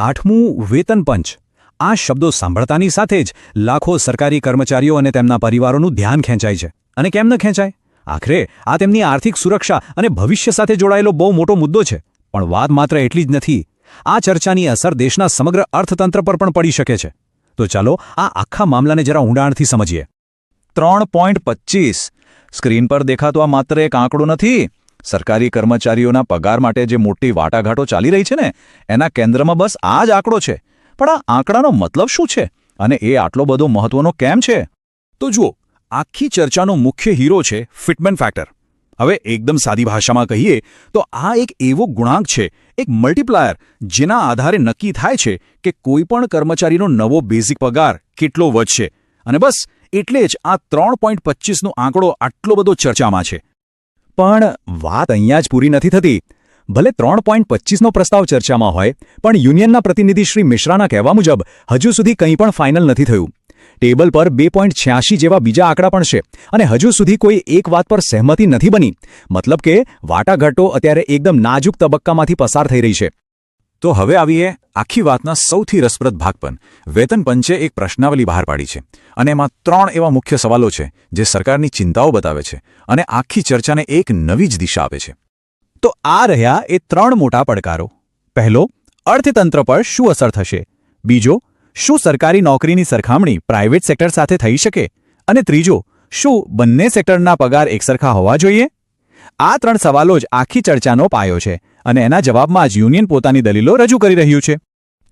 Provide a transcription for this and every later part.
8મું વેતન પંચ. આ શબ્દો સાંભળતાની સાથે જ લાખો સરકારી કર્મચારીઓ અને તેમના પરિવારોનું ધ્યાન ખેંચાય છે. અને કેમ ન ખેંચાય? આખરે આ તેમની આર્થિક સુરક્ષા અને ભવિષ્ય સાથે જોડાયેલો બહુ મોટો મુદ્દો છે. પણ વાત માત્ર એટલી જ નથી. આ ચર્ચાની અસર દેશના સમગ્ર અર્થતંત્ર પર પણ પડી શકે છે. તો ચાલો આ આખા મામલાને જરા ઊંડાણથી સમજીએ. 3.25 સ્ક્રીન પર દેખાતો આ માત્ર એક આંકડો નથી. સરકારી કર્મચારીઓના પગાર માટે જે મોટી વાટાઘાટો ચાલી રહી છે ને, એના કેન્દ્રમાં બસ આ જ આંકડો છે. પણ આ આંકડાનો મતલબ શું છે અને એ આટલો બધો મહત્વનો કેમ છે? તો જુઓ, આખી ચર્ચાનો મુખ્ય હીરો છે ફિટમેન ફેક્ટર. હવે એકદમ સાદી ભાષામાં કહીએ તો આ એક એવો ગુણાંક છે, એક મલ્ટીપ્લાયર, જેના આધારે નક્કી થાય છે કે કોઈપણ કર્મચારીનો નવો બેઝિક પગાર કેટલો વધશે. અને બસ એટલે જ આ 3.25નો આંકડો આટલો બધો ચર્ચામાં છે. પણ વાત અહીંયા જ પૂરી નથી થતી. ભલે 3.25નો પ્રસ્તાવ ચર્ચામાં હોય, પણ યુનિયનના પ્રતિનિધિ શ્રી મિશ્રાના કહેવા મુજબ હજુ સુધી કંઈ પણ ફાઇનલ નથી થયું. ટેબલ પર 2.86 જેવા બીજા આંકડા પણ છે અને હજુ સુધી કોઈ એક વાત પર સહેમતિ નથી બની. મતલબ કે વાટાઘાટો અત્યારે એકદમ નાજુક તબક્કામાંથી પસાર થઈ રહી છે. તો હવે આવીએ આખી વાતના સૌથી રસપ્રદ ભાગ પર. વેતન પંચે એક પ્રશ્નાવલી બહાર પાડી છે અને એમાં 3 એવા મુખ્ય સવાલો છે જે સરકારની ચિંતાઓ બતાવે છે અને આખી ચર્ચાને એક નવી જ દિશા આપે છે. તો આ રહ્યા એ 3 મોટા પડકારો. પહેલો, અર્થતંત્ર પર શું અસર થશે? બીજો, શું સરકારી નોકરીની સરખામણી પ્રાઇવેટ સેક્ટર સાથે થઈ શકે? અને ત્રીજો, શું બંને સેક્ટરના પગાર એકસરખા હોવા જોઈએ? આ 3 સવાલો જ આખી ચર્ચાનો પાયો છે અને એના જવાબમાં જ યુનિયન પોતાની દલીલો રજૂ કરી રહ્યું છે.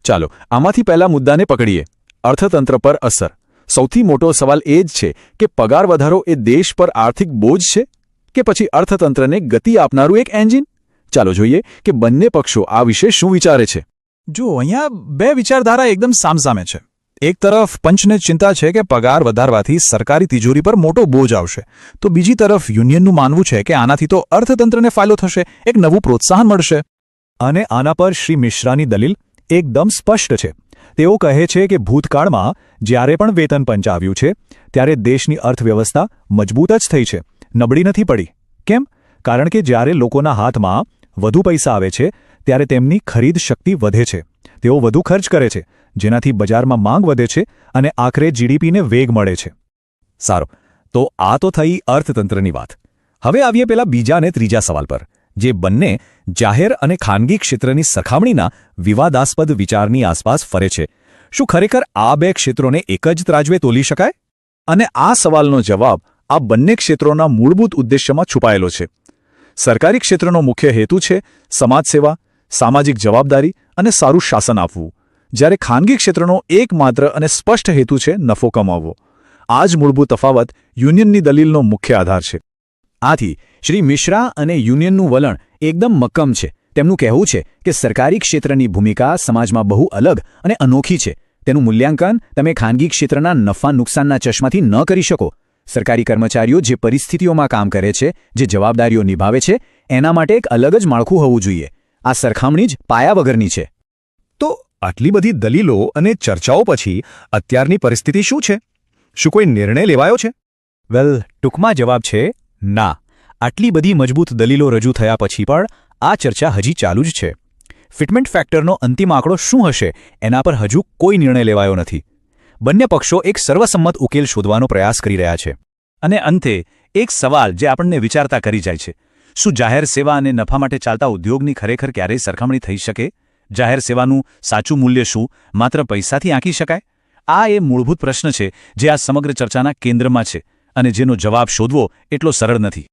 ચાલો આમાંથી પહેલા મુદ્દાને પકડીએ. અર્થતંત્ર પર અસર. સૌથી મોટો સવાલ એ જ છે કે પગાર વધારો એ દેશ પર આર્થિક બોજ છે કે પછી અર્થતંત્રને ગતિ આપનારું એક એન્જિન? ચાલો જોઈએ કે બંને પક્ષો આ વિશે શું વિચારે છે. જો અહીંયા 2 વિચારધારા એકદમ સામસામે છે. એક તરફ પંચને ચિંતા છે કે પગાર વધારવાથી સરકારી તિજોરી પર મોટો બોજ આવશે, તો બીજી તરફ યુનિયનનું માનવું છે કે આનાથી તો અર્થતંત્રને ફાયદો થશે, એક નવું પ્રોત્સાહન મળશે. અને આના પર શ્રી મિશ્રાની દલીલ એકદમ સ્પષ્ટ છે. તેઓ કહે છે કે ભૂતકાળમાં જ્યારે પણ વેતન પંચ આવ્યું છે ત્યારે દેશની અર્થવ્યવસ્થા મજબૂત જ થઈ છે, નબળી નથી પડી. કેમ? કારણ કે જ્યારે લોકોના હાથમાં વધુ પૈસા આવે છે ત્યારે તેમની ખરીદ શક્તિ વધે છે, તેઓ વધુ ખર્ચ કરે છે, જેનાથી બજારમાં માંગ વધે છે અને આખરે જીડીપીને વેગ મળે છે. સારું, તો આ તો થઈ અર્થતંત્રની વાત. હવે આવીએ પેલા બીજા અને ત્રીજા સવાલ પર, જે બંને જાહેર અને ખાનગી ક્ષેત્રની સરખામણીના વિવાદાસ્પદ વિચારની આસપાસ ફરે છે. શું ખરેખર આ 2 ક્ષેત્રોને એક જ ત્રાજવે તોલી શકાય? અને આ સવાલનો જવાબ આ બંને ક્ષેત્રોના મૂળભૂત ઉદ્દેશ્યમાં છુપાયેલો છે. સરકારી ક્ષેત્રનો મુખ્ય હેતુ છે સમાજ સેવા, સામાજિક જવાબદારી અને સારું શાસન આપવું, જ્યારે ખાનગી ક્ષેત્રનો એકમાત્ર અને સ્પષ્ટ હેતુ છે નફો કમાવવો. આ જ મૂળભૂત તફાવત યુનિયનની દલીલનો મુખ્ય આધાર છે. આથી શ્રી મિશ્રા અને યુનિયનનું વલણ એકદમ મક્કમ છે. તેમનું કહેવું છે કે સરકારી ક્ષેત્રની ભૂમિકા સમાજમાં બહુ અલગ અને અનોખી છે. તેનું મૂલ્યાંકન તમે ખાનગી ક્ષેત્રના નફા નુકસાનના ચશ્માથી ન કરી શકો. સરકારી કર્મચારીઓ જે પરિસ્થિતિઓમાં કામ કરે છે, જે જવાબદારીઓ નિભાવે છે, એના માટે એક અલગ જ માળખું હોવું જોઈએ. આ સરખામણી જ પાયા વગરની છે. તો આટલી બધી દલીલો અને ચર્ચાઓ પછી અત્યારની પરિસ્થિતિ શું છે? શું કોઈ નિર્ણય લેવાયો છે? વેલ, ટૂંકમાં જવાબ છે ના. આટલી બધી મજબૂત દલીલો રજૂ થયા પછી પણ આ ચર્ચા હજી ચાલુ જ છે. ફિટમેન્ટ ફેક્ટરનો અંતિમ આંકડો શું હશે એના પર હજુ કોઈ નિર્ણય લેવાયો નથી. બંને પક્ષો એક સર્વસંમત ઉકેલ શોધવાનો પ્રયાસ કરી રહ્યા છે. અને અંતે એક સવાલ જે આપણને વિચારતા કરી જાય છે: શું જાહેર સેવા અને નફા માટે ચાલતા ઉદ્યોગની ખરેખર ક્યારેય સરખામણી થઈ શકે? જાહેર સેવાનું સાચું મૂલ્ય શું માત્ર પૈસાથી આંકી શકાય? આ એ મૂળભૂત પ્રશ્ન છે જે આ સમગ્ર ચર્ચાના કેન્દ્રમાં છે અને જેનો જવાબ શોધવો એટલો સરળ નથી.